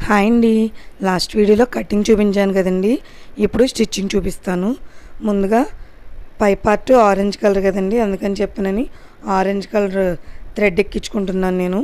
Hi అండి. Last వీడియోలో cutting చూపించాను కదండి. ఇప్పుడు స్టిచ్చింగ్ చూపిస్తాను. ముందుగా పై పార్ట్ ఆరెంజ్ కలర్ కదండి, అందుకని చెప్పనని ఆరెంజ్ కలర్ థ్రెడ్ ఎక్కించుకుంటున్నాను నేను.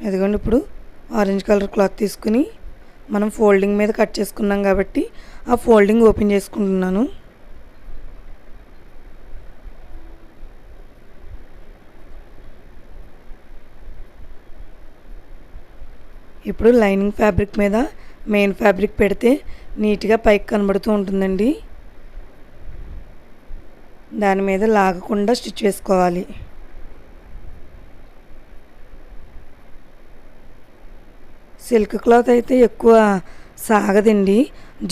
ఎదుగోండి, ఇప్పుడు ఆరెంజ్ కలర్ క్లాత్ తీసుకుని మనం ఫోల్డింగ్ మీద కట్ చేసుకున్నాం కాబట్టి ఆ ఫోల్డింగ్ ఓపెన్ చేసుకుంటున్నాను. ఇప్పుడు లైనింగ్ ఫ్యాబ్రిక్ మీద మెయిన్ ఫ్యాబ్రిక్ పెడితే నీట్గా పైకి కనబడుతూ ఉంటుందండి. దాని మీద లాగకుండా స్టిచ్ వేసుకోవాలి. సిల్క్ క్లాత్ అయితే ఎక్కువ సాగదండి,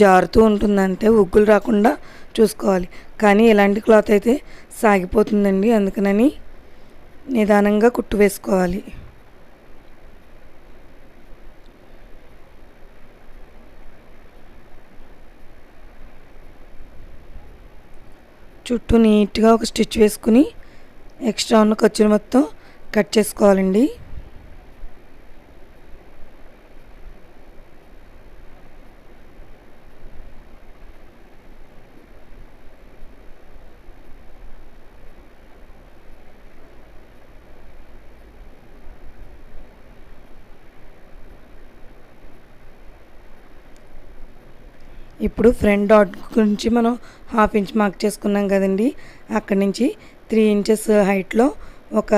జారుతూ ఉంటుందంటే ఉగ్గులు రాకుండా చూసుకోవాలి. కానీ ఇలాంటి క్లాత్ అయితే సాగిపోతుందండి, అందుకనని నిదానంగా కుట్టు వేసుకోవాలి. చుట్టూ నీట్గా ఒక స్టిచ్ వేసుకుని ఎక్స్ట్రా ఉన్న ఖర్చులు మొత్తం కట్ చేసుకోవాలండి. ఇప్పుడు ఫ్రంట్ డాట్ గురించి మనం 1/2 ఇంచ్ మార్క్ చేసుకున్నాం కదండి. అక్కడి నుంచి 3 ఇంచెస్ హైట్లో ఒక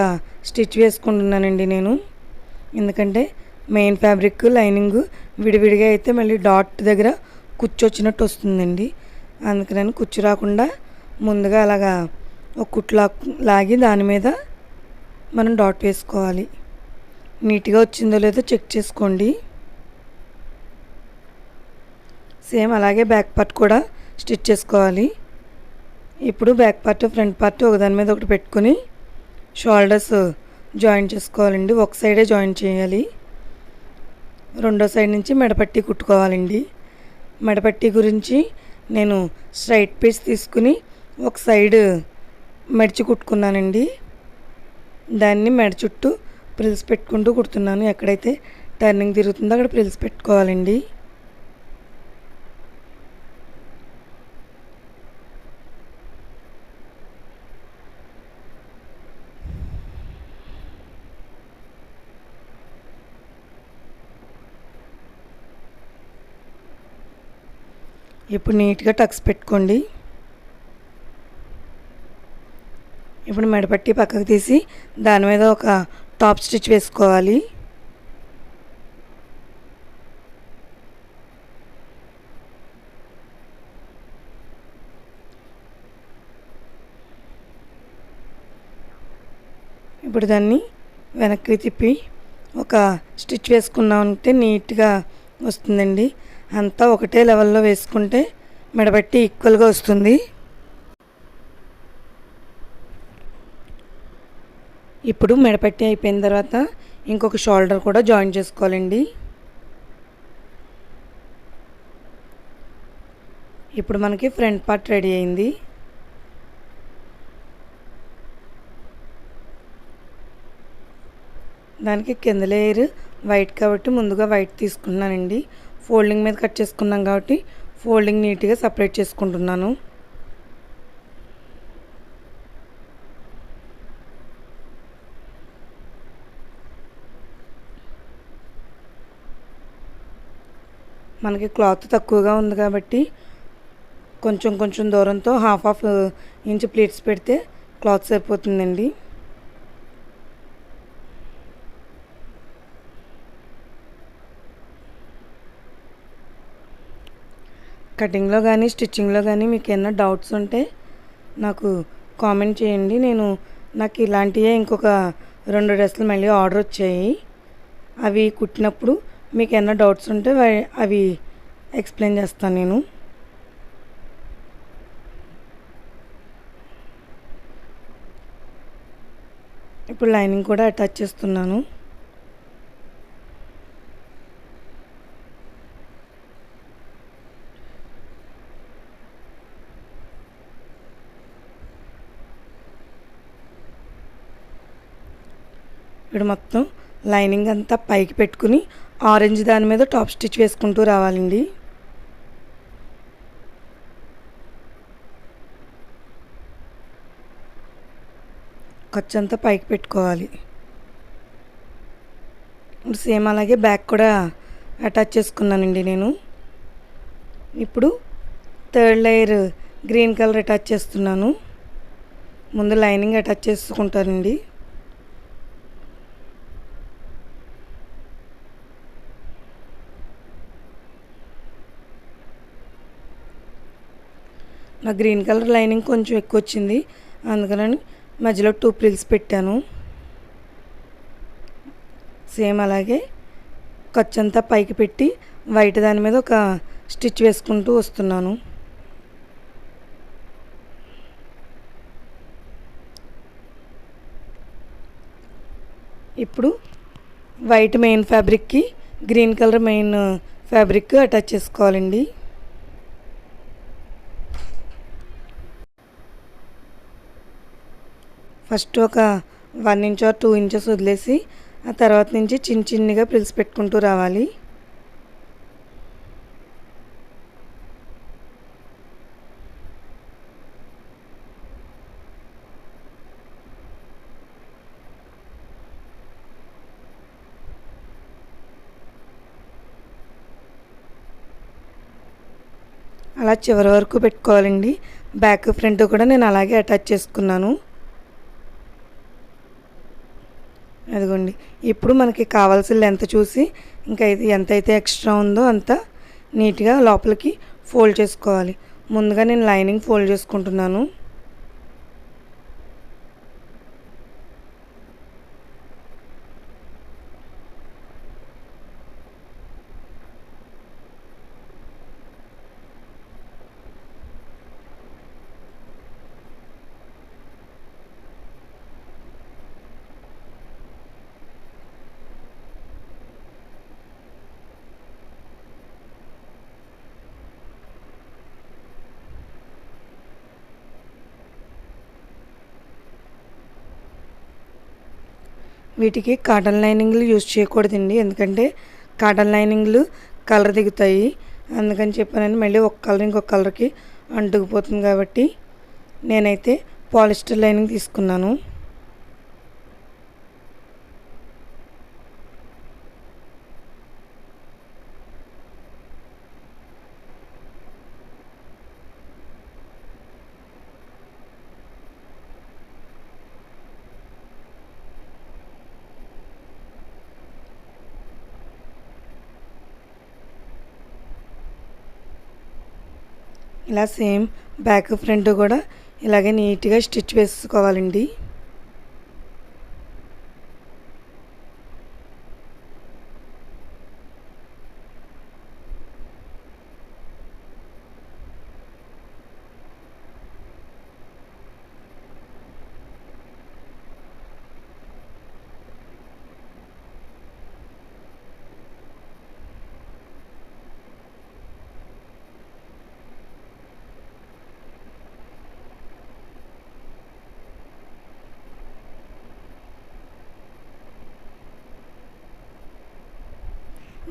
స్టిచ్ వేసుకుంటున్నానండి నేను. ఎందుకంటే మెయిన్ ఫ్యాబ్రిక్ లైనింగ్ విడివిడిగా అయితే మళ్ళీ డాట్ దగ్గర కుచ్చు వచ్చినట్టు వస్తుందండి. అందుకని కుచ్చు రాకుండా ముందుగా అలాగా ఒక కుట్లు లాగి దాని మీద మనం డాట్ వేసుకోవాలి. నీట్గా వచ్చిందో లేదో చెక్ చేసుకోండి. సేమ్ అలాగే బ్యాక్ పార్ట్ కూడా స్టిచ్ చేసుకోవాలి. ఇప్పుడు బ్యాక్ పార్ట్ ఫ్రంట్ పార్ట్ ఒకదాని మీద ఒకటి పెట్టుకొని షోల్డర్స్ జాయింట్ చేసుకోవాలండి. ఒక సైడే జాయింట్ చేయాలి. రెండో సైడ్ నుంచి మెడపట్టి కుట్టుకోవాలండి. మెడపట్టి గురించి నేను స్ట్రైట్ పీస్ తీసుకుని ఒక సైడ్ మెడిచి కుట్టుకున్నానండి. దాన్ని మెడ చుట్టూ ప్రిల్స్ పెట్టుకుంటూ కుడుతున్నాను. ఎక్కడైతే టర్నింగ్ తిరుగుతుందో అక్కడ ప్రిల్స్ పెట్టుకోవాలండి. ఇప్పుడు నీట్గా టక్స్ పెట్టుకోండి. ఇప్పుడు మెడపట్టి పక్కకు తీసి దాని మీద ఒక టాప్ స్టిచ్ వేసుకోవాలి. ఇప్పుడు దాన్ని వెనక్కి తిప్పి ఒక స్టిచ్ వేసుకున్నామంటే నీట్గా వస్తుందండి. అంతా ఒకటే లెవెల్లో వేసుకుంటే మెడబట్టి ఈక్వల్గా వస్తుంది. ఇప్పుడు మెడపట్టి అయిపోయిన తర్వాత ఇంకొక షోల్డర్ కూడా జాయిన్ చేసుకోవాలండి. ఇప్పుడు మనకి ఫ్రంట్ పార్ట్ రెడీ అయింది. దానికి కింద లేయర్ వైట్ కాబట్టి ముందుగా వైట్ తీసుకున్నానండి. ఫోల్డింగ్ మీద కట్ చేసుకున్నాం కాబట్టి ఫోల్డింగ్ నీట్గా సపరేట్ చేసుకుంటున్నాను. మనకి క్లాత్ తక్కువగా ఉంది కాబట్టి కొంచెం కొంచెం దూరంతో 1/2 ఇంచ్ ప్లీట్స్ పెడితే క్లాత్ సరిపోతుందండి. కటింగ్లో కానీ స్టిచ్చింగ్లో కానీ మీకు ఏమైనా డౌట్స్ ఉంటే నాకు కామెంట్ చేయండి. నాకు ఇలాంటివే ఇంకొక 2 డ్రెస్సులు మళ్ళీ ఆర్డర్ వచ్చాయి. అవి కుట్టినప్పుడు మీకు ఏమైనా డౌట్స్ ఉంటే అవి ఎక్స్ప్లెయిన్ చేస్తాను నేను. ఇప్పుడు లైనింగ్ కూడా అటాచ్ చేస్తున్నాను. ఇప్పుడు మొత్తం లైనింగ్ అంతా పైకి పెట్టుకుని ఆరెంజ్ దాని మీద టాప్ స్టిచ్ వేసుకుంటూ రావాలండి. ఖర్చు అంతా పైకి పెట్టుకోవాలి. ఇప్పుడు సేమ్ అలాగే బ్యాక్ కూడా అటాచ్ చేసుకున్నానండి నేను. ఇప్పుడు third layer green colour attach చేస్తున్నాను. ముందు లైనింగ్ అటాచ్ చేసుకుంటానండి. నా గ్రీన్ కలర్ లైనింగ్ కొంచెం ఎక్కువ వచ్చింది, అందుకని మధ్యలో 2 ప్రిల్స్ పెట్టాను. సేమ్ అలాగే ఖర్చంతా పైకి పెట్టి వైట్ దాని మీద ఒక స్టిచ్ వేసుకుంటూ వస్తున్నాను. ఇప్పుడు వైట్ మెయిన్ ఫ్యాబ్రిక్కి green colour main fabric attach చేసుకోవాలండి. ఫస్ట్ ఒక 1 ఇంచ్ ఆర్ 2 ఇంచెస్ వదిలేసి ఆ తర్వాత నుంచి చిన్నగా ప్రిల్స్ పెట్టుకుంటూ రావాలి. అలా చివరి వరకు పెట్టుకోవాలండి. బ్యాక్ ఫ్రంట్ కూడా నేను అలాగే అటాచ్ చేసుకున్నాను. అదిగోండి, ఇప్పుడు మనకి కావాల్సిన లెంత్ చూసి ఇంకా ఇది ఎంతైతే ఎక్స్ట్రా ఉందో అంత నీట్గా లోపలికి ఫోల్డ్ చేసుకోవాలి. ముందుగా నేను లైనింగ్ ఫోల్డ్ చేసుకుంటున్నాను. వీటికి కాటన్ లైనింగ్లు యూజ్ చేయకూడదండి, ఎందుకంటే కాటన్ లైనింగ్లు కలర్ దిగుతాయి. అందుకని చెప్పానని మళ్ళీ ఒక కలర్ ఇంకొక కలర్కి అంటుకుపోతుంది కాబట్టి నేనైతే పాలిస్టర్ లైనింగ్ తీసుకున్నాను. ఇలా సేమ్ బ్యాక్ ఫ్రంట్ కూడా ఇలాగే నీట్గా స్టిచ్ వేసుకోవాలండి.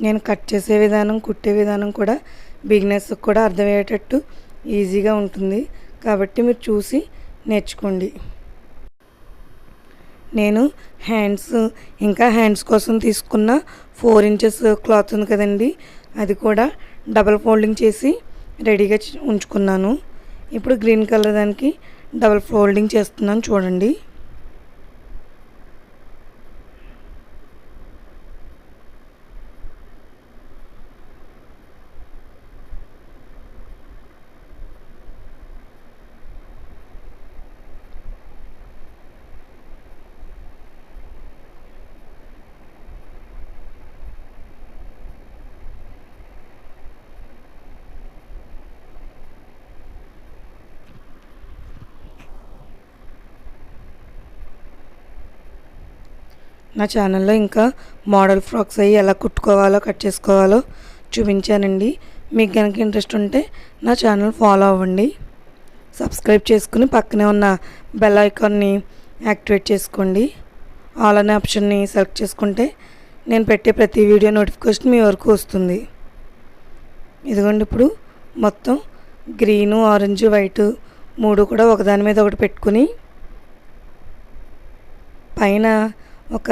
నేను కట్ చేసే విధానం, కుట్టే విధానం కూడా బిగినర్స్కి కూడా అర్థమయ్యేటట్టు ఈజీగా ఉంటుంది కాబట్టి మీరు చూసి నేర్చుకోండి. నేను హ్యాండ్స్ కోసం తీసుకున్న 4 ఇంచెస్ క్లాత్ ఉంది కదండి, అది కూడా డబల్ ఫోల్డింగ్ చేసి రెడీగా ఉంచుకున్నాను. ఇప్పుడు గ్రీన్ కలర్ దానికి డబల్ ఫోల్డింగ్ చేస్తున్నాను చూడండి. నా ఛానల్లో ఇంకా మోడల్ ఫ్రాక్స్ అవి ఎలా కుట్టుకోవాలో కట్ చేసుకోవాలో చూపించానండి. మీకు కనుక ఇంట్రెస్ట్ ఉంటే నా ఛానల్ ఫాలో అవ్వండి, సబ్స్క్రైబ్ చేసుకుని పక్కనే ఉన్న బెల్ ఐకాన్ని యాక్టివేట్ చేసుకోండి. ఆల్ అనే ఆప్షన్ని సెలెక్ట్ చేసుకుంటే నేను పెట్టే ప్రతి వీడియో నోటిఫికేషన్ మీ వరకు వస్తుంది. ఇదిగోండి ఇప్పుడు మొత్తం గ్రీను, ఆరెంజ్, వైట్ 3 కూడా ఒకదాని మీద ఒకటి పెట్టుకుని పైన ఒక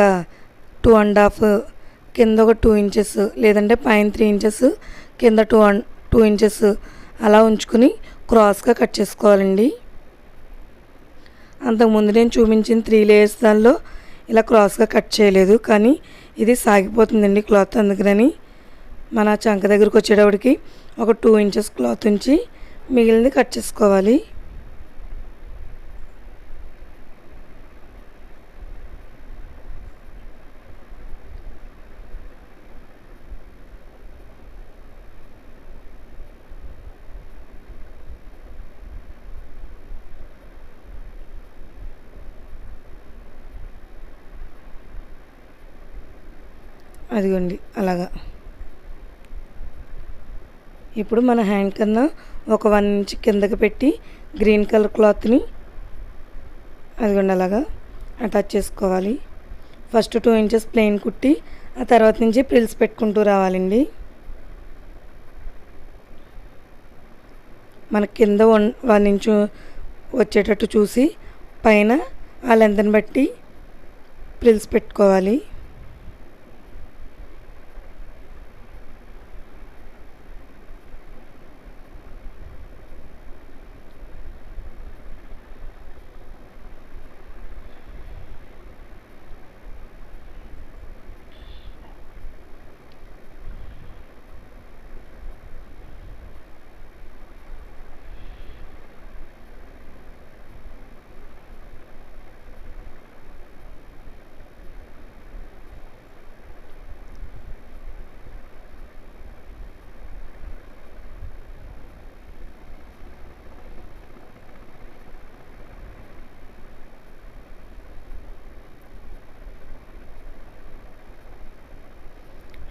2.5 కింద ఒక 2 ఇంచెస్ లేదంటే పైన 3 ఇంచెస్ కింద 2 ఇంచెస్ అలా ఉంచుకుని క్రాస్గా కట్ చేసుకోవాలండి. అంతకుముందు నేను చూపించిన 3 లేయర్స్ దానిలో ఇలా క్రాస్గా కట్ చేయలేదు, కానీ ఇది సాగిపోతుందండి క్లాత్. అందుకని మన చంక దగ్గరకు వచ్చేటప్పటికి ఒక 2 ఇంచెస్ క్లాత్ ఉంచి మిగిలింది కట్ చేసుకోవాలి. అదిగోండి అలాగా. ఇప్పుడు మన హ్యాండ్ కన్నా ఒక 1 ఇంచ్ కిందకి పెట్టి గ్రీన్ కలర్ క్లాత్ని అదిగోండి అలాగా అటాచ్ చేసుకోవాలి. ఫస్ట్ 2 ఇంచెస్ ప్లెయిన్ కుట్టి ఆ తర్వాత నుంచి ప్రిల్స్ పెట్టుకుంటూ రావాలండి. మన కింద 1 ఇంచు వచ్చేటట్టు చూసి పైన ఆ లెంత్ని బట్టి ప్రిల్స్ పెట్టుకోవాలి.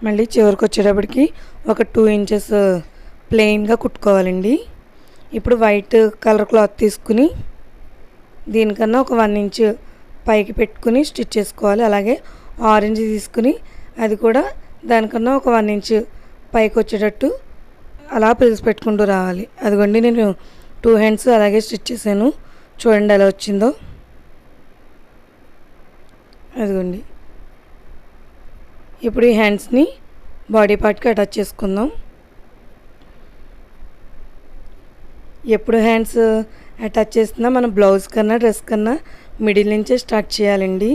మళ్ళీ చివరికి వచ్చేటప్పటికి ఒక 2 ఇంచెస్ ప్లెయిన్గా కుట్టుకోవాలండి. ఇప్పుడు వైట్ కలర్ క్లాత్ తీసుకుని దీనికన్నా ఒక 1 ఇంచ్ పైకి పెట్టుకుని స్టిచ్ చేసుకోవాలి. అలాగే ఆరెంజ్ తీసుకుని అది కూడా దానికన్నా ఒక 1 ఇంచ్ పైకి వచ్చేటట్టు అలా ప్రిల్స్ పెట్టుకుంటూ రావాలి. అదిగోండి నేను 2 హ్యాండ్స్ అలాగే స్టిచ్ చేశాను, చూడండి ఎలా వచ్చిందో. అదిగోండి ఇప్పుడు ఈ హ్యాండ్స్ని బాడీ పార్ట్కి అటాచ్ చేసుకుందాం. ఎప్పుడు హ్యాండ్స్ అటాచ్ చేస్తున్నా మనం బ్లౌజ్ కన్నా డ్రెస్ కన్నా మిడిల్ నుంచే స్టార్ట్ చేయాలండి.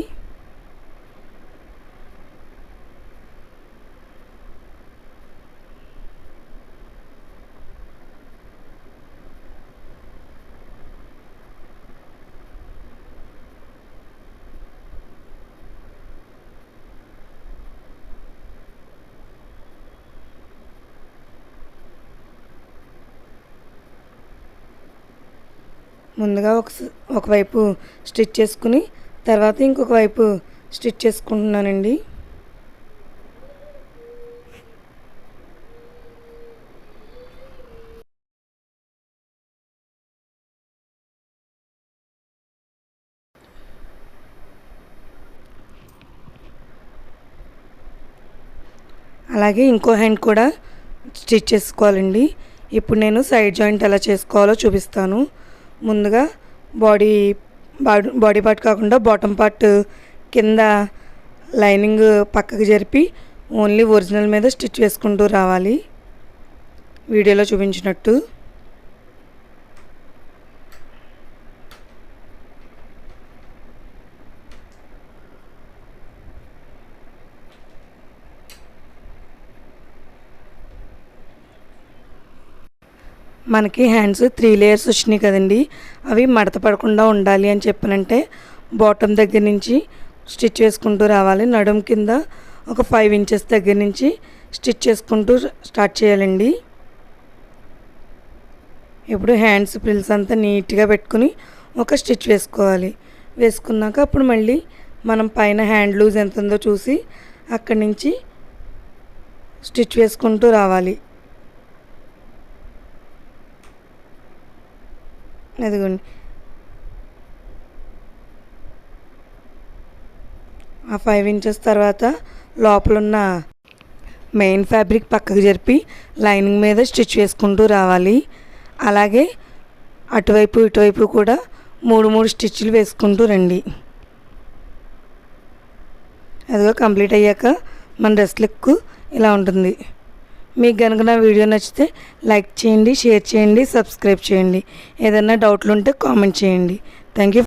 ముందుగా ఒకవైపు స్టిచ్ చేసుకుని తర్వాత ఇంకొక వైపు స్టిచ్ చేసుకుంటున్నానండి. అలాగే ఇంకో హ్యాండ్ కూడా స్టిచ్ చేసుకోవాలండి. ఇప్పుడు నేను సైడ్ జాయింట్ ఎలా చేసుకోవాలో చూపిస్తాను. ముందుగా బాడీ పార్ట్ కాకుండా బాటమ్ పార్ట్ కింద లైనింగ్ పక్కకు జరిపి ఓన్లీ ఒరిజినల్ మీద స్టిచ్ వేసుకుంటూ రావాలి వీడియోలో చూపించినట్టు. మనకి హ్యాండ్స్ 3 లేయర్స్ వచ్చినాయి కదండి, అవి మడత పడకుండా ఉండాలి అని చెప్పనంటే బాటమ్ దగ్గర నుంచి స్టిచ్ వేసుకుంటూ రావాలి. నడుం కింద ఒక 5 ఇంచెస్ దగ్గర నుంచి స్టిచ్ చేసుకుంటూ స్టార్ట్ చేయాలండి. ఇప్పుడు హ్యాండ్స్ ప్రిల్స్ అంతా నీట్గా పెట్టుకుని ఒక స్టిచ్ వేసుకోవాలి. వేసుకున్నాక అప్పుడు మళ్ళీ మనం పైన హ్యాండ్ లూజ్ ఎంత ఉందో చూసి అక్కడి నుంచి స్టిచ్ వేసుకుంటూ రావాలి. అదిగోండి ఆ 5 ఇంచెస్ తర్వాత లోపలున్న మెయిన్ ఫ్యాబ్రిక్ పక్కకు జరిపి లైనింగ్ మీద స్టిచ్ వేసుకుంటూ రావాలి. అలాగే అటువైపు ఇటువైపు కూడా 3 స్టిచ్లు వేసుకుంటూ రండి. అదిగో కంప్లీట్ అయ్యాక మన డ్రెస్ లుక్ ఇలా ఉంటుంది. మీకు కనుక నా వీడియో నచ్చితే లైక్ చేయండి, షేర్ చేయండి, సబ్స్క్రైబ్ చేయండి. ఏదైనా డౌట్లు ఉంటే కామెంట్ చేయండి. Thank you.